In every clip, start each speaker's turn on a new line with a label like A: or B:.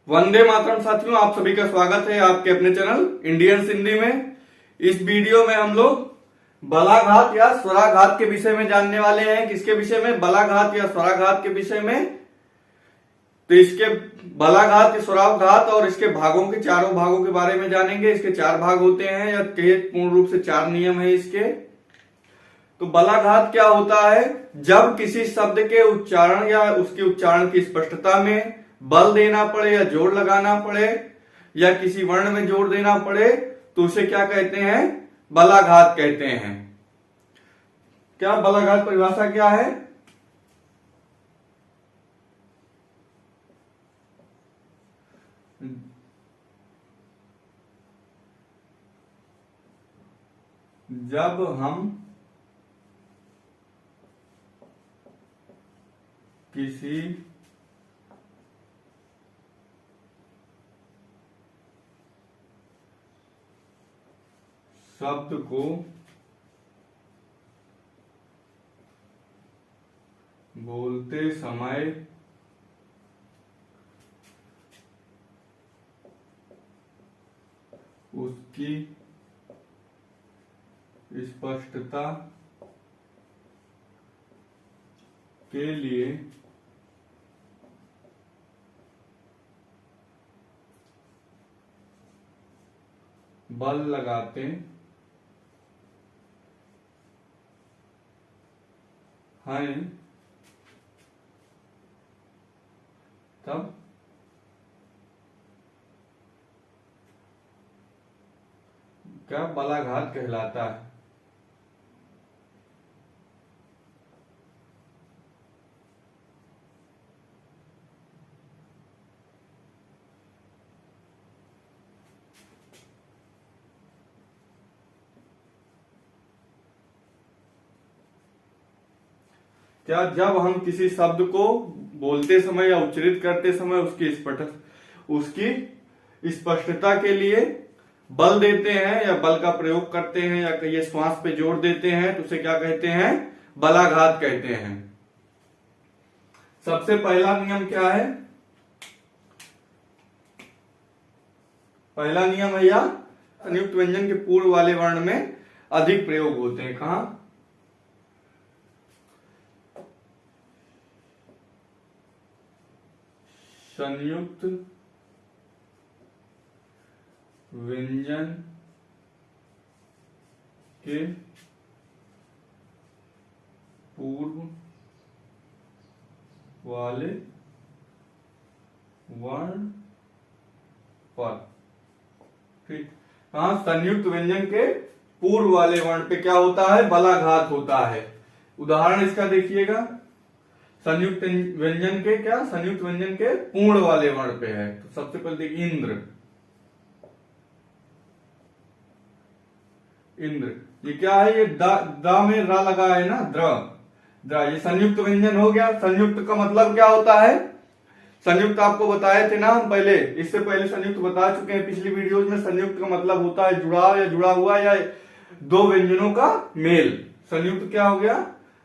A: वंदे मातरम साथियों, आप सभी का स्वागत है आपके अपने चैनल इंडियन हिंदी में। इस वीडियो में हम लोग बलाघात या स्वराघात के विषय में जानने वाले हैं। किसके विषय में? बलाघात या स्वराघात के विषय में। तो इसके बलाघात, स्वराघात और इसके भागों के चारों भागों के बारे में जानेंगे। इसके चार भाग होते हैं या पूर्ण रूप से चार नियम है इसके। तो बलाघात क्या होता है? जब किसी शब्द के उच्चारण या उसके उच्चारण की स्पष्टता में बल देना पड़े या जोर लगाना पड़े या किसी वर्ण में जोर देना पड़े तो उसे क्या कहते हैं? बलाघात कहते हैं। क्या बलाघात परिभाषा क्या है? जब हम किसी शब्द को बोलते समय उसकी स्पष्टता के लिए बल लगाते हैं, तब क्या बलाघात कहलाता है। क्या जब हम किसी शब्द को बोलते समय या उच्चारित करते समय उसकी स्पष्टता के लिए बल देते हैं या बल का प्रयोग करते हैं या कहीं श्वास पे जोर देते हैं तो उसे क्या कहते हैं? बलाघात कहते हैं। सबसे पहला नियम क्या है? पहला नियम है या संयुक्त व्यंजन के पूर्व वाले वर्ण में अधिक प्रयोग होते हैं। कहां? संयुक्त व्यंजन के पूर्व वाले वर्ण पर। ठीक। हाँ, संयुक्त व्यंजन के पूर्व वाले वर्ण पे क्या होता है? बलाघात होता है। उदाहरण इसका देखिएगा। संयुक्त व्यंजन के क्या? संयुक्त व्यंजन के पूर्ण वाले वर्ण पे है। तो सबसे पहले देखिए इंद्र। इंद्र ये क्या है? ये दा में रा लगा है ना, द्र द्र। ये संयुक्त व्यंजन हो गया। संयुक्त का मतलब क्या होता है? संयुक्त आपको बताए थे ना हम पहले, इससे पहले संयुक्त बता चुके हैं पिछली वीडियोज में। संयुक्त का मतलब होता है जुड़ाव या जुड़ा हुआ या दो व्यंजनों का मेल। संयुक्त क्या हो गया?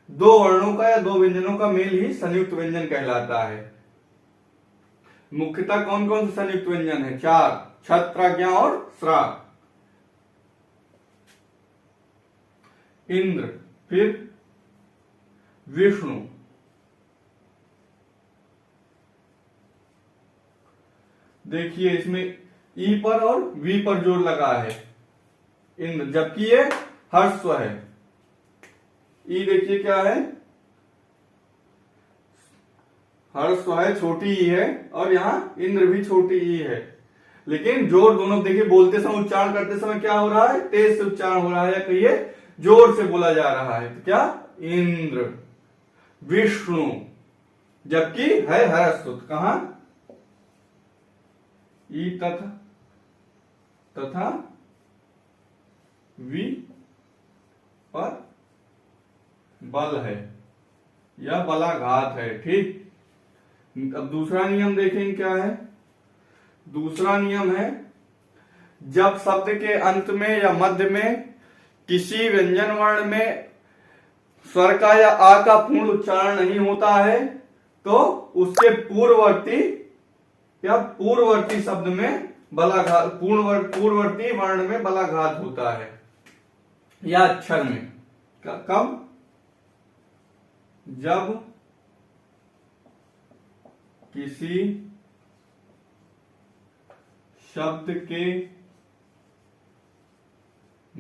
A: दो वर्णों का या दो व्यंजनों का मेल ही संयुक्त व्यंजन कहलाता है। मुख्यतः कौन कौन से संयुक्त व्यंजन है? चार: छत, प्राज्ञा और श्रा। इंद्र, फिर विष्णु, देखिए इसमें ई पर और वी पर जोर लगा है इंद्र, जबकि ये हर्स्व है। ई देखिए क्या है? हर्स्व है, छोटी ई है, और यहां इंद्र भी छोटी ई है। लेकिन जोर दोनों देखिए, बोलते समय उच्चारण करते समय क्या हो रहा है? तेज से उच्चारण हो रहा है या कहिए जोर से बोला जा रहा है। तो क्या? इंद्र, विष्णु, जबकि है हर्स्व। कहां? ई तथा वी पर बल है या बलाघात है। ठीक। अब दूसरा नियम देखेंगे क्या है। दूसरा नियम है, जब शब्द के अंत में या मध्य में किसी व्यंजन वर्ण में स्वर का या आ का पूर्ण उच्चारण नहीं होता है तो उसके पूर्ववर्ती या पूर्ववर्ती शब्द में बलाघात, पूर्ववर्ती वर्ण में बलाघात होता है या अक्षर में। कब? जब किसी शब्द के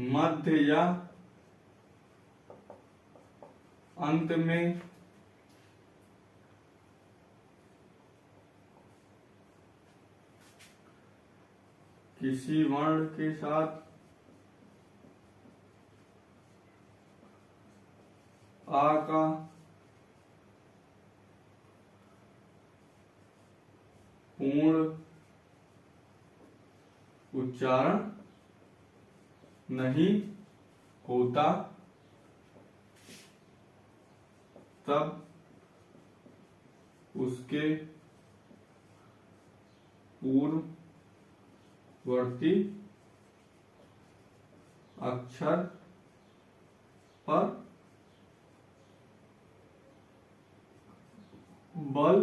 A: मध्य या अंत में किसी वर्ण के साथ आ का पूर्ण उच्चारण नहीं होता, तब उसके पूर्ववर्ती अक्षर पर बल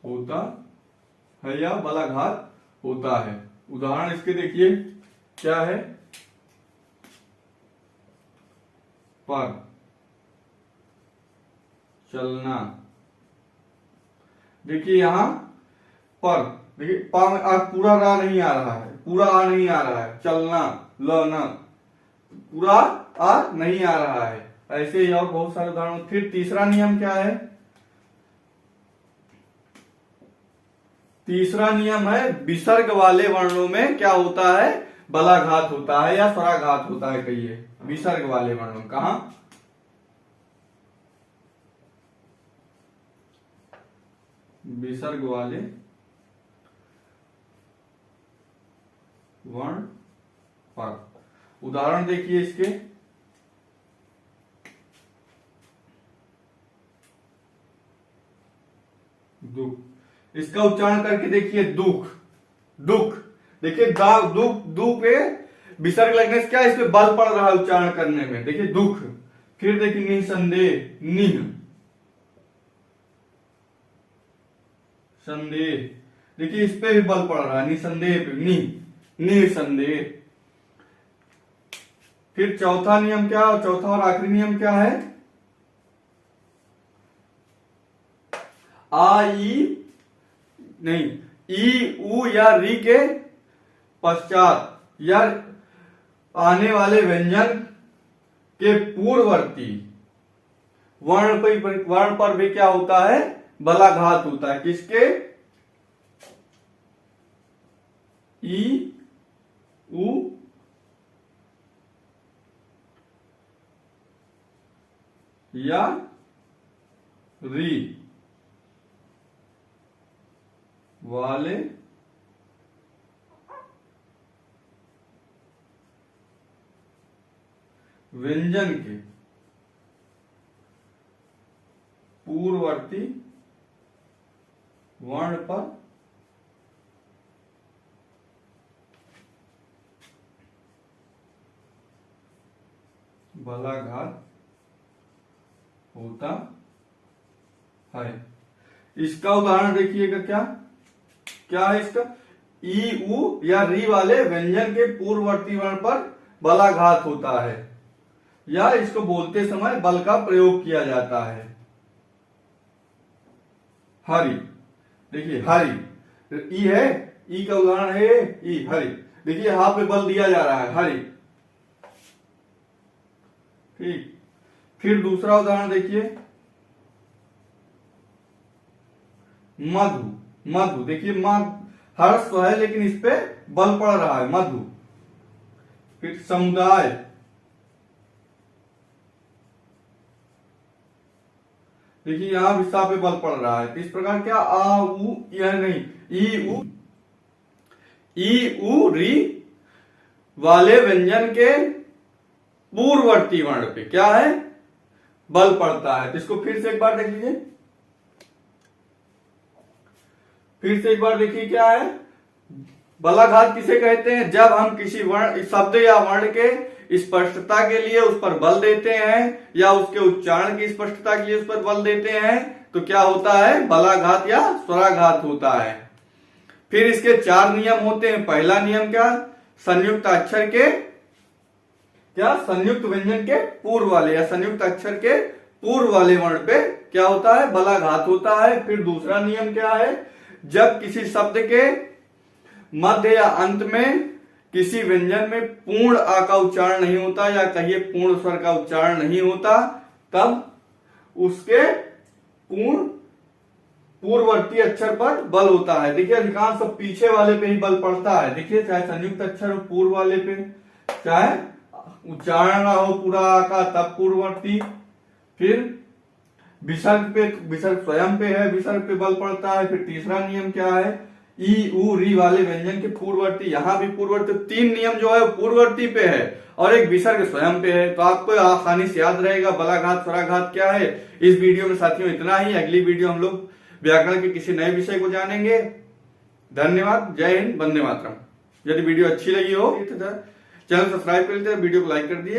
A: होता है या बलाघात होता है। उदाहरण इसके देखिए क्या है। पर, चलना। देखिए यहां पर, देखिए पा में पूरा रा नहीं आ रहा है, पूरा आ नहीं आ रहा है। चलना, लना, पूरा आ नहीं आ रहा है। ऐसे ही और बहुत सारे उदाहरण। फिर तीसरा नियम क्या है? तीसरा नियम है विसर्ग वाले वर्णों में क्या होता है? बलाघात होता है या स्वराघात होता है। कहिए विसर्ग वाले वर्णों। कहा? विसर्ग वाले वर्ण पर। उदाहरण देखिए इसके। दुख, इसका उच्चारण करके देखिए। दुख, दुख। देखिए दुख, दु पे विसर्ग लगने से क्या इस पे बल पड़ रहा है उच्चारण करने में। देखिए दुख। फिर देखिए निसंदेह, निह, संदेह। देखिए इस पे भी बल पड़ रहा है, निसंदेह पे, निसंदेह। फिर चौथा नियम क्या, चौथा और आखिरी नियम क्या है? आ ई नहीं, ई उ या री के पश्चात या आने वाले व्यंजन के पूर्ववर्ती वर्ण पर भी क्या होता है? बलाघात होता है। किसके? ई उ या री वाले व्यंजन के पूर्ववर्ती वर्ण पर बलाघात होता है। इसका उदाहरण देखिएगा। क्या क्या है इसका? ई उ या री वाले व्यंजन के पूर्ववर्ती वर्ण पर बलाघात होता है या इसको बोलते समय बल का प्रयोग किया जाता है। हरि, देखिए हरि, ई है, ई का उदाहरण है ई, हरि। देखिए यहां पे बल दिया जा रहा है, हरि। ठीक। फिर दूसरा उदाहरण देखिए। मधु, मधु। देखिए हर्ष तो है लेकिन इस पे बल पड़ रहा है, मधु। फिर समुदाय, देखिए यहां विस्ता पे बल पड़ रहा है। तो इस प्रकार क्या आ उ यह नहीं, ई उ री वाले व्यंजन के पूर्ववर्ती वर्ण पे क्या है? बल पड़ता है। तो इसको फिर से एक बार देख लीजिए। फिर से एक बार देखिए क्या है? बलाघात किसे कहते हैं? जब हम किसी वर्ण, शब्द या वर्ण के स्पष्टता के लिए उस पर बल देते हैं या उसके उच्चारण की स्पष्टता के लिए उस पर बल देते हैं तो क्या होता है? बलाघात या स्वराघात होता है। फिर इसके 4 नियम होते हैं। पहला नियम क्या, संयुक्त अक्षर के संयुक्त व्यंजन के पूर्व वाले या संयुक्त अक्षर के पूर्व वाले वर्ण पे क्या होता है, बलाघात होता है। फिर दूसरा नियम क्या है, जब किसी शब्द के मध्य या अंत में किसी व्यंजन में पूर्ण आ का उच्चारण नहीं होता या कहिए पूर्ण स्वर का उच्चारण नहीं होता, तब उसके पूर्ववर्ती अक्षर पर बल होता है। देखिए अधिकांश सब पीछे वाले पे ही बल पड़ता है। देखिए चाहे संयुक्त अक्षर हो पूर्व वाले पे, चाहे उच्चारण ना हो पूरा आ का तब पूर्ववर्ती। फिर विसर्ग स्वयं पे है, विसर्ग पे बल पड़ता है। फिर तीसरा नियम क्या है, ई उ री वाले व्यंजन के पूर्ववर्ती, यहां भी पूर्ववर्ती। 3 नियम जो है पूर्ववर्ती पे है और एक विसर्ग स्वयं पे है। तो आपको आसानी से याद रहेगा बलाघात स्वराघात क्या है। इस वीडियो में साथियों इतना ही। अगली वीडियो हम लोग व्याकरण के किसी नए विषय को जानेंगे। धन्यवाद, जय हिंद, वंदे मातरम। यदि वीडियो अच्छी लगी हो तो चैनल सब्सक्राइब कर लीजिए, वीडियो को लाइक कर दिए।